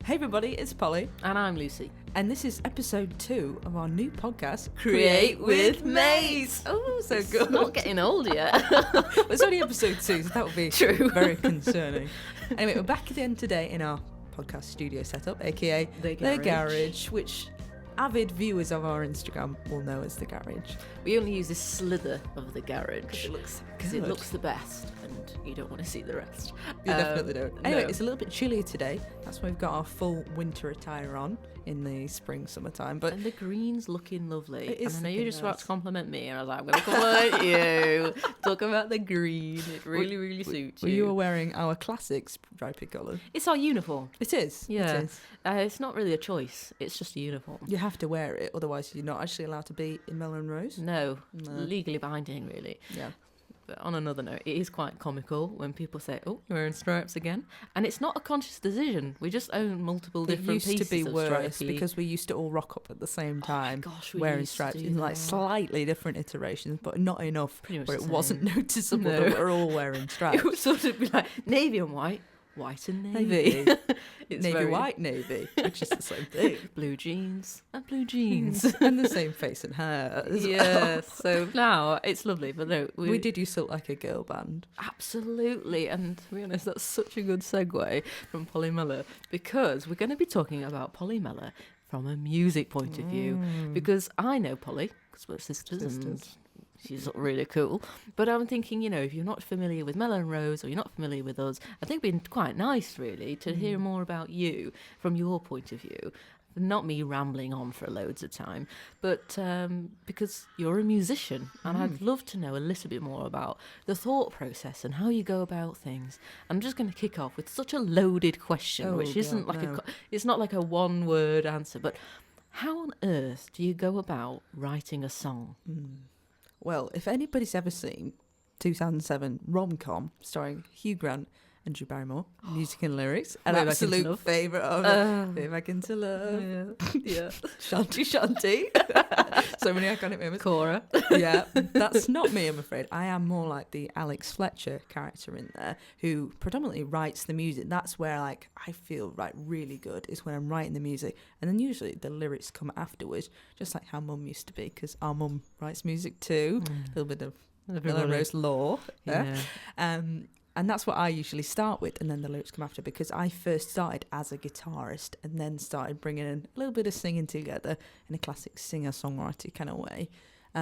Hey everybody, it's Polly. And I'm Lucy. And this is episode 2 of our new podcast, Create with Mates. Oh, so It's good. not getting old yet. It's only episode 2, so that would be True. very concerning. Anyway, we're back again today in our podcast studio setup, aka The Garage, which avid viewers of our Instagram will know as The Garage. We only use this slither of the garage Because it looks the best and you don't want to see the rest. You definitely don't. Anyway, no. It's a little bit chillier today. That's why we've got our full winter attire on in the spring, summertime. But And the green's looking lovely. It is and I know you looking just about nice. to compliment me, and I was like, I'm going to compliment you. Talk about the green. It really suits Well, you were wearing our classic stripy colour. It's our uniform. It is. Yeah. It is. It's not really a choice. It's just a uniform. You have to wear it, otherwise you're not actually allowed to be in Melon Rose. No, No. legally binding, really. Yeah. But on another note, it is quite comical when people say, "Oh, you're wearing stripes again," and it's not a conscious decision. We just own multiple different It used pieces to be of worse stripy. because we used to all rock up at the same time, Gosh, we wearing used to stripes do in like that. slightly different iterations, but not enough Pretty much where the it wasn't same. noticeable No. that we're all wearing stripes. It would sort of be like navy and white, white and navy. It's Navy, very- white, navy, which is the same thing. blue jeans and blue jeans. And the same face and hair as well. Yeah, so now it's lovely, but no, We did used to look like a girl band. absolutely, and to be honest, that's such a good segue from Polly Miller, because we're going to be talking about Polly Miller from a music point of view, because I know Polly, because we're sisters. And she's really cool. But I'm thinking, if you're not familiar with Melon Rose or you're not familiar with us, I think it'd be quite nice, really, to hear more about you from your point of view. Not me rambling on for loads of time, but because you're a musician, and I'd love to know a little bit more about the thought process and how you go about things. I'm just going to kick off with such a loaded question, Oh, which isn't God, like no. it's not like a one-word answer, but how on earth do you go about writing a song? Well, if anybody's ever seen 2007 rom-com starring Hugh Grant and Drew Barrymore, music and lyrics, an Way Back Into absolute Love. favourite of Way Back Into Love, Yeah. Shanty Shanty, so many iconic moments. Cora. Yeah, that's not me, I'm afraid. I am more like the Alex Fletcher character in there, who predominantly writes the music. That's where I feel really good, is when I'm writing the music, and then usually the lyrics come afterwards, just like how Mum used to be, because our mum writes music too. A little bit of Melon Rose lore there. Yeah. And that's what I usually start with, and then the lyrics come after, because I first started as a guitarist and then started bringing in a little bit of singing together in a classic singer-songwriter kind of way.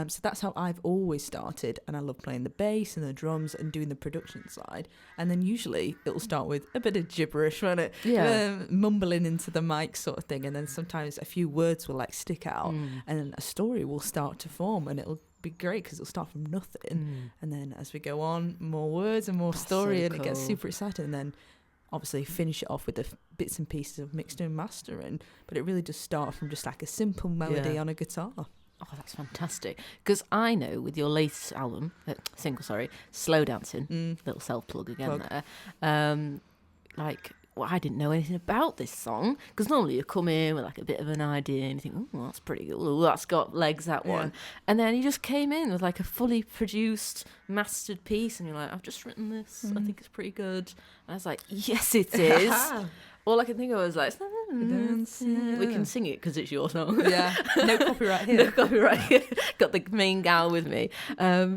So that's how I've always started, and I love playing the bass and the drums and doing the production side. And then usually it'll start with a bit of gibberish, won't it? Yeah. Mumbling into the mic sort of thing, and then sometimes a few words will stick out, and then a story will start to form, and it'll be great because it'll start from nothing, and then as we go on, more words and more story, so and it gets cool. super exciting, and then obviously finish it off with the bits and pieces of mixed and mastering. But it really does start from just like a simple melody on a guitar. Oh, that's fantastic. Because I know with your latest album, Slow Dancing, little self-plug again there, well, I didn't know anything about this song, because normally you come in with like a bit of an idea and you think, oh, that's pretty good, oh, that's got legs, that one. And then you just came in with like a fully produced, mastered piece, and you're like, I've just written this, I think it's pretty good. And I was like, yes, it is. All I can think of was like, we can sing it because it's your song. Yeah, no copyright here. No copyright. Got the main gal with me.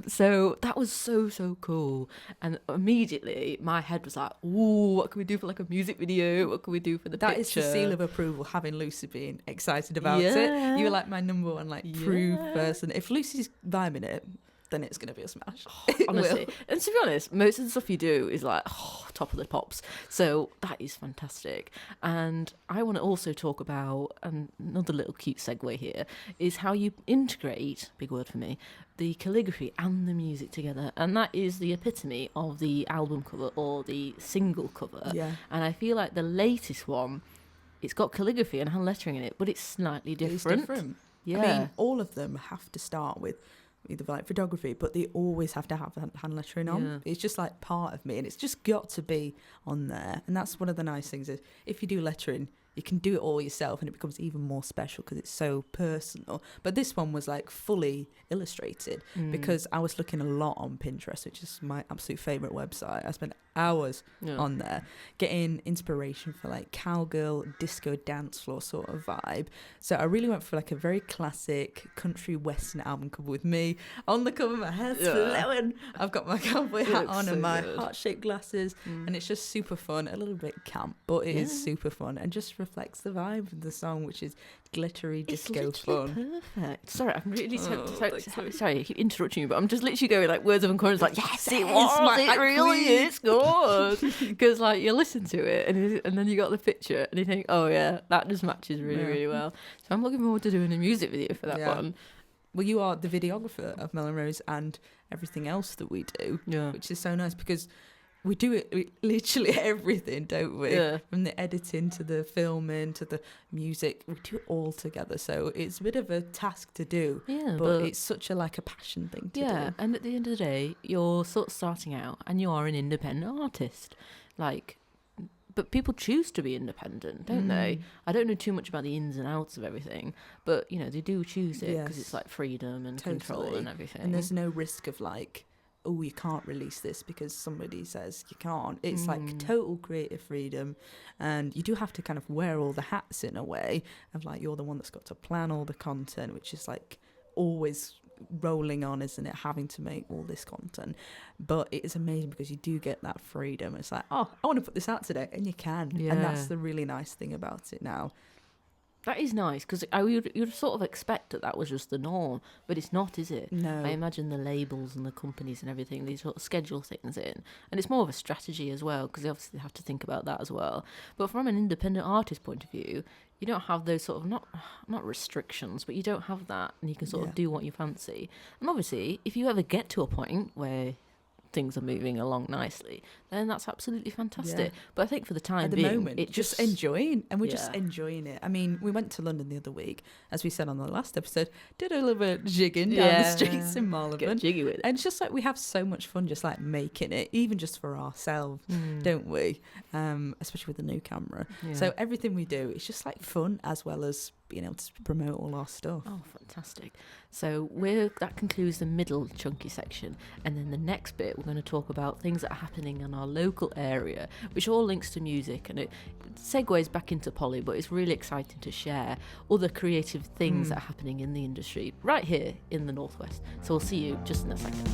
So that was so cool. And immediately my head was like, ooh, what can we do for like a music video? What can we do for the That picture? is the seal of approval, having Lucy being excited about it. You were like my number one proof person. If Lucy's vibing it, then it's going to be a smash. Honestly. And to be honest, most of the stuff you do is like, top of the pops. So that is fantastic. And I want to also talk about, another little cute segue here, is how you integrate, big word for me, the calligraphy and the music together. And that is the epitome of the album cover or the single cover. Yeah. And I feel like the latest one, it's got calligraphy and hand lettering in it, but it's slightly different. It's different. Yeah. I mean, all of them have to start with either photography, but they always have to have hand lettering on. Yeah. It's just like part of me, and it's just got to be on there. And that's one of the nice things is if you do lettering, you can do it all yourself, and it becomes even more special because it's so personal. But this one was like fully illustrated because I was looking a lot on Pinterest, which is my absolute favorite website. I spent hours on there getting inspiration for like cowgirl, disco, dance floor sort of vibe. So I really went for like a very classic country western album cover with me on the cover, my hair's flowing, I've got my cowboy hat on and my heart-shaped glasses, and it's just super fun, a little bit camp, but it is super fun and just reflects the vibe of the song, which is glittery disco fun. Perfect. Sorry, I'm really sorry, I keep interrupting you, but I'm just literally going like words of encouragement, like yes, it was, it really is good, because like you listen to it and then you got the picture and you think, oh yeah, that just matches really well. So I'm looking forward to doing a music video for that one. Well, you are the videographer of Melrose and everything else that we do, which is so nice because we do it literally everything, don't we? Yeah. From the editing to the filming to the music, we do it all together. So it's a bit of a task to do, but it's such a passion thing to do. Yeah, and at the end of the day, you're sort of starting out and you are an independent artist. But people choose to be independent, don't they? I don't know too much about the ins and outs of everything, but, they do choose it because it's like freedom and control and everything. And there's no risk of oh, you can't release this because somebody says you can't. It's like total creative freedom, and you do have to kind of wear all the hats in a way of you're the one that's got to plan all the content, which is always rolling on, isn't it, having to make all this content. But it is amazing because you do get that freedom. It's like, oh, I want to put this out today, and you can. And that's the really nice thing about it now. That is nice, because you'd sort of expect that was just the norm, but it's not, is it? No. I imagine the labels and the companies and everything, they sort of schedule things in. And it's more of a strategy as well, because they obviously have to think about that as well. But from an independent artist point of view, you don't have those sort of, not restrictions, but you don't have that, and you can sort of do what you fancy. And obviously, if you ever get to a point where things are moving along nicely, then that's absolutely fantastic. But I think for the time being, moment, it's just enjoying, and we're just enjoying it. I mean, we went to London the other week, as we said on the last episode, did a little bit of jigging down the streets in Marylebone. Get jiggy with it. And it's just we have so much fun just making it, even just for ourselves, don't we? Especially with the new camera. So everything we do, it's just fun, as well as being able to promote all our stuff. Oh, fantastic. So that concludes the middle chunky section, and then the next bit we're going to talk about things that are happening in our local area, which all links to music, and it segues back into Polly, but it's really exciting to share other creative things that are happening in the industry right here in the Northwest. So we'll see you just in a second.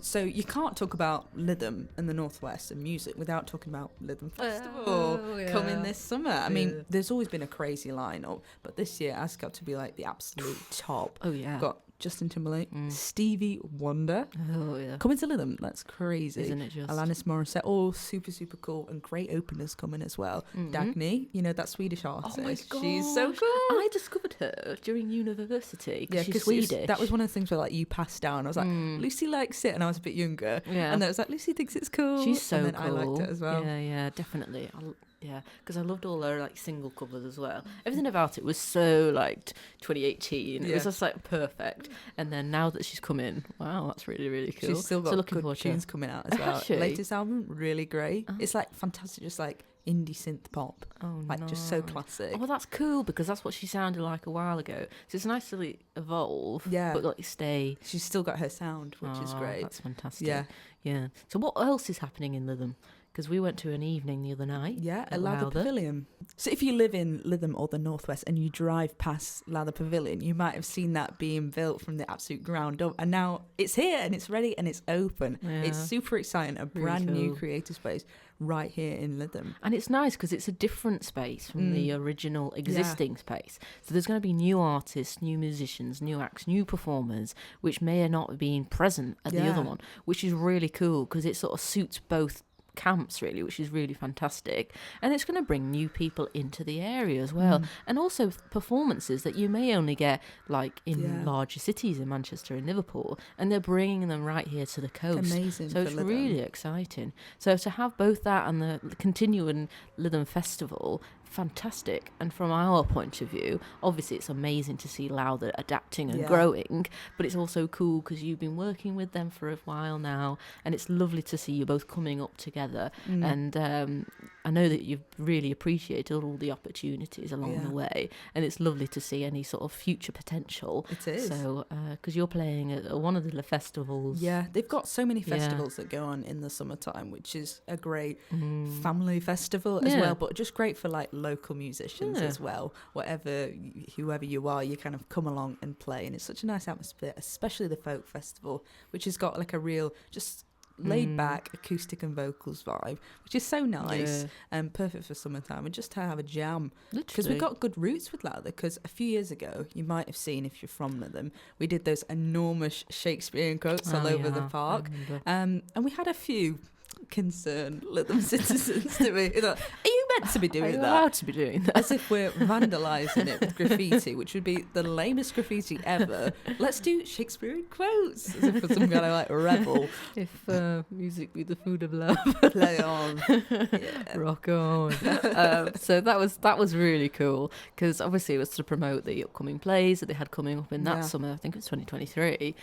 So you can't talk about Lytham and the Northwest and music without talking about Lytham Festival coming this summer. I mean, there's always been a crazy lineup, but this year has got to be the absolute top. Oh yeah. Got Justin Timberlake, Stevie Wonder. Oh yeah. Coming to Lytham, that's crazy. Isn't it just? Alanis Morissette, all super, super cool, and great openers coming as well. Dagny, that Swedish artist. Oh my God. She's so cool. I discovered her during university because she's Swedish. That was one of the things where you passed down. I was like, Lucy likes it, and I was a bit younger. Yeah. And I was like, Lucy thinks it's cool. She's so and then cool. I liked it as well. Yeah, definitely. Because I loved all her single covers as well. Everything about it was so 2018. It was just perfect. And then now that she's come in, wow, that's really, really cool. She's still got good tunes coming out as well. Latest album, really great. It's fantastic, just indie synth pop. Oh, just so classic. Oh, well, that's cool, because that's what she sounded like a while ago. So it's nice to evolve, but stay. She's still got her sound, which is great. That's fantastic. Yeah. So what else is happening in Lytham? Because we went to an evening the other night. Yeah, at Lather Pavilion. So if you live in Lytham or the Northwest and you drive past Lather Pavilion, you might have seen that being built from the absolute ground up. And now it's here and it's ready and it's open. Yeah. It's super exciting. A brand new creative space right here in Lytham. And it's nice because it's a different space from the original existing space. So there's going to be new artists, new musicians, new acts, new performers, which may not have been present at the other one, which is really cool because it sort of suits both camps really, which is really fantastic. And it's going to bring new people into the area as well, and also performances that you may only get in larger cities, in Manchester and Liverpool, and they're bringing them right here to the coast. Amazing. So it's really exciting. So to have both that and the continuing Lytham Festival fantastic. And from our point of view, obviously it's amazing to see Lowther adapting and Yeah. growing, but it's also cool because you've been working with them for a while now, and it's lovely to see you both coming up together. And I know that you've really appreciated all the opportunities along the way, and it's lovely to see any sort of future potential. It is. So, because you're playing at one of the festivals. Yeah, they've got so many festivals that go on in the summertime, which is a great family festival as well, but just great for like local musicians as well. Whoever you are, you kind of come along and play, and it's such a nice atmosphere, especially the folk festival, which has got like a real just laid back acoustic and vocals vibe, which is so nice and perfect for summertime, and just to have a jam, because we've got good roots with Lowther. Because a few years ago, you might have seen, if you're from Lytham, we did those enormous Shakespearean quotes all over the park, and we had a few concerned Lytham citizens to me. Like, are you meant to be doing that? Allowed to be doing that? As if we're vandalising it with graffiti, which would be the lamest graffiti ever. Let's do Shakespearean quotes, as if we're some kind of like rebel. If music be the food of love, Play on, rock on. So that was really cool, because obviously it was to promote the upcoming plays that they had coming up in that summer. I think it was 2023,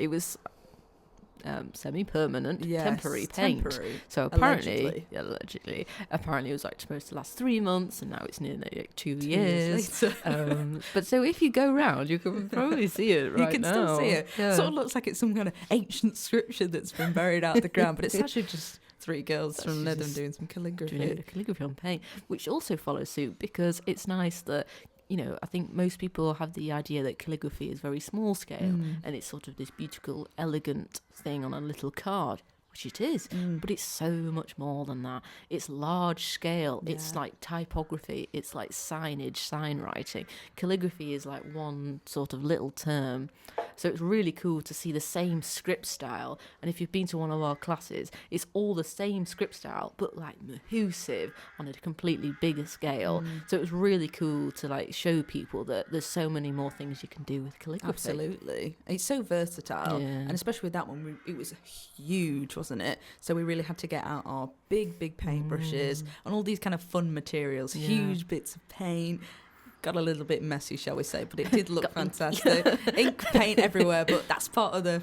it was semi-permanent, temporary paint. So apparently, allegedly, it was like supposed to last 3 months, and now it's nearly like 2 years. But so if you go round, you can probably see it right now. You can still see it. Yeah. Sort of looks like it's some kind of ancient scripture that's been buried out of the ground, but it's actually just 3 girls from Lytham doing some calligraphy. Doing calligraphy on paint, which also follows suit, because it's nice that, you know, I think most people have the idea that calligraphy is very small scale and it's sort of this beautiful, elegant thing on a little card, which it is, but it's so much more than that. It's large scale. It's like typography. It's like signage, sign writing. Calligraphy is like one sort of little term. So it's really cool to see the same script style. And if you've been to one of our classes, it's all the same script style, but like massive on a completely bigger scale. So it was really cool to like show people that there's so many more things you can do with calligraphy. Absolutely. It's so versatile. And especially with that one, it was huge, wasn't it? So we really had to get out our big paintbrushes and all these kind of fun materials, huge bits of paint. Got a little bit messy, shall we say, but it did look fantastic. Ink, paint everywhere, but that's part of the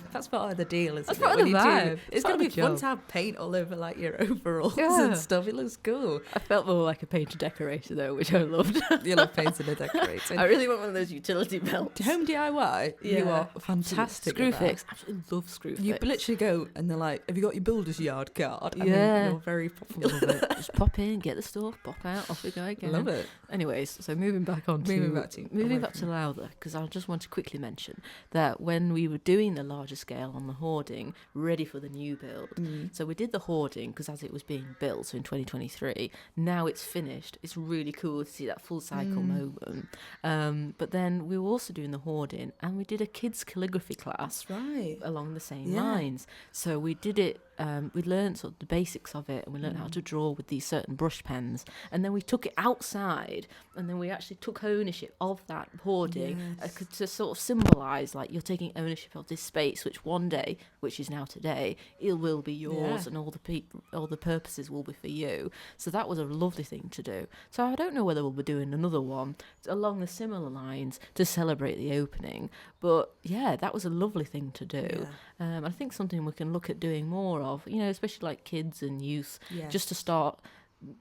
deal, isn't it? That's part of the vibe. It's going to be fun to have paint all over like your overalls and stuff. It looks cool. I felt more like a painter decorator though, which I loved. You love painting and decorating. I really want one of those utility belts. Home DIY, you are fantastic. Screwfix, absolutely love Screwfix. You literally go and they're like, "Have you got your builder's yard card?" And you're very popular. Love it. Just pop in, get the stuff, pop out, off we go again. Love it. Anyways, so moving back to Lowther, because I just want to quickly mention that when we were doing the larger scale on the hoarding, ready for the new build, so we did the hoarding because as it was being built, so in 2023, now it's finished. It's really cool to see that full cycle moment. But then we were also doing the hoarding, and we did a kids calligraphy class along the same lines. So we did it. We learned sort of the basics of it, and we learned how to draw with these certain brush pens, and then we took it outside, and then we actually took ownership of that hoarding to sort of symbolise like you're taking ownership of this space, which one day, which is now today, it will be yours, and all the purposes will be for you. So that was a lovely thing to do. So I don't know whether we'll be doing another one along the similar lines to celebrate the opening, but that was a lovely thing to do. I think something we can look at doing more of, you know, especially like kids and youth, just to start,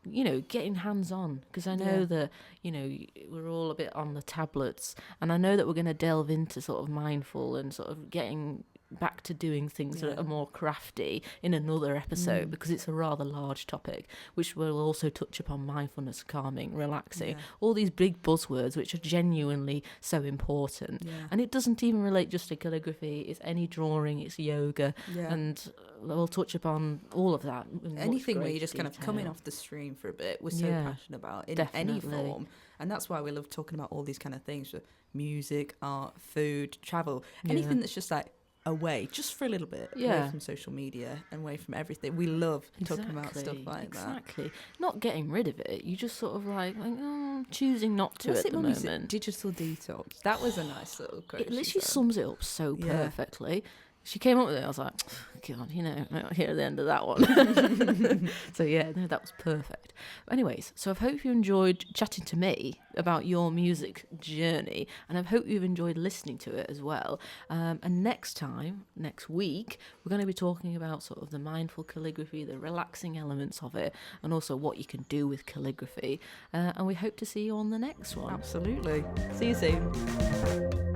you know, getting hands-on, because I know that, you know, we're all a bit on the tablets, and I know that we're going to delve into sort of mindful and sort of getting back to doing things that are more crafty in another episode, because it's a rather large topic, which will also touch upon mindfulness, calming, relaxing, all these big buzzwords which are genuinely so important. And it doesn't even relate just to calligraphy, it's any drawing, it's yoga, and we'll touch upon all of that. Anything where you're just kind of coming off the stream for a bit, we're so passionate about in any form. And that's why we love talking about all these kind of things, music, art, food, travel, anything that's just like away, just for a little bit, away from social media and away from everything. We love talking about stuff like that. Exactly. Not getting rid of it. You just sort of like choosing not to at the moment. Digital detox. That was a nice little quote. It literally sums it up so perfectly. she came up with it. I was like, God, not here at the end of that one. So yeah, no, that was perfect. But anyways, so I hope you enjoyed chatting to me about your music journey, and I hope you've enjoyed listening to it as well. And next week, we're going to be talking about sort of the mindful calligraphy, the relaxing elements of it, and also what you can do with calligraphy. And we hope to see you on the next one. Absolutely. See you soon.